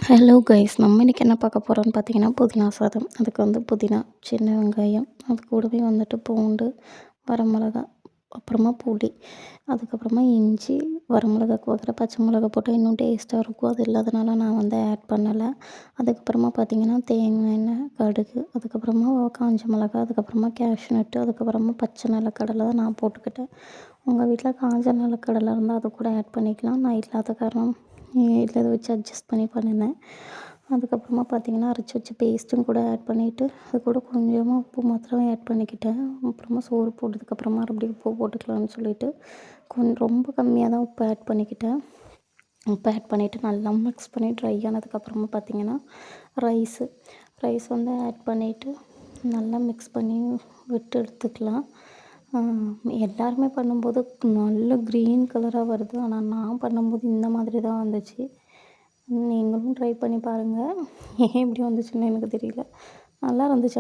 Hello guys, நம்ம இன்றைக்கி என்ன பார்க்க போகிறோம்னு பார்த்தீங்கன்னா, புதினா சாதம். அதுக்கு புதினா, சின்ன வெங்காயம், அது கூடவே பூண்டு, வரமிளகா, அப்புறமா புளி, அதுக்கப்புறமா இஞ்சி, வரமிளகாக்கு பதிலாக பச்சை மிளகா போட்டால் இன்னும் டேஸ்ட்டாக இருக்கும். அது இல்லாதனால நான் ஆட் பண்ணலை. அதுக்கப்புறமா பார்த்தீங்கன்னா, தேங்காய் எண்ணெய், கடுகு, அதுக்கப்புறமா காஞ்ச மிளகா, அதுக்கப்புறமா கேஷ்நட்டு, அதுக்கப்புறமா பச்சை நிலக்கடலை தான் நான் போட்டுக்கிட்டேன். உங்கள் வீட்டில் காஞ்ச நிலக்கடலை இருந்தால் அதை கூட ஆட் பண்ணிக்கலாம். நான் இல்லாத காரணம் இதில் இதை வச்சு அட்ஜஸ்ட் பண்ணி பண்ணினேன். அதுக்கப்புறமா பார்த்திங்கன்னா, அரைச்சி வச்ச பேஸ்ட்டும் கூட ஆட் பண்ணிவிட்டு, அது கூட கொஞ்சமாக உப்பு மாத்திரம் ஆட் பண்ணிக்கிட்டேன். அப்புறமா சோறு போட்டதுக்கப்புறமா மறுபடியும் உப்பு போட்டுக்கலாம்னு சொல்லிவிட்டு ரொம்ப கம்மியாக தான் உப்பு ஆட் பண்ணிக்கிட்டேன். உப்பு ஆட் பண்ணிவிட்டு நல்லா மிக்ஸ் பண்ணி ட்ரை ஆனதுக்கப்புறமா பார்த்திங்கன்னா, ரைஸ் ஆட் பண்ணிவிட்டு நல்லா மிக்ஸ் பண்ணி விட்டு எடுத்துக்கலாம். எல்லாருமே பண்ணும்போது நல்ல க்ரீன் கலராக வருது. ஆனால் நான் பண்ணும்போது இந்த மாதிரி தான் வந்துச்சு. நீங்களும் ட்ரை பண்ணி பாருங்கள். ஏன் இப்படி வந்துச்சுன்னு எனக்கு தெரியல. நல்லா இருந்துச்சு.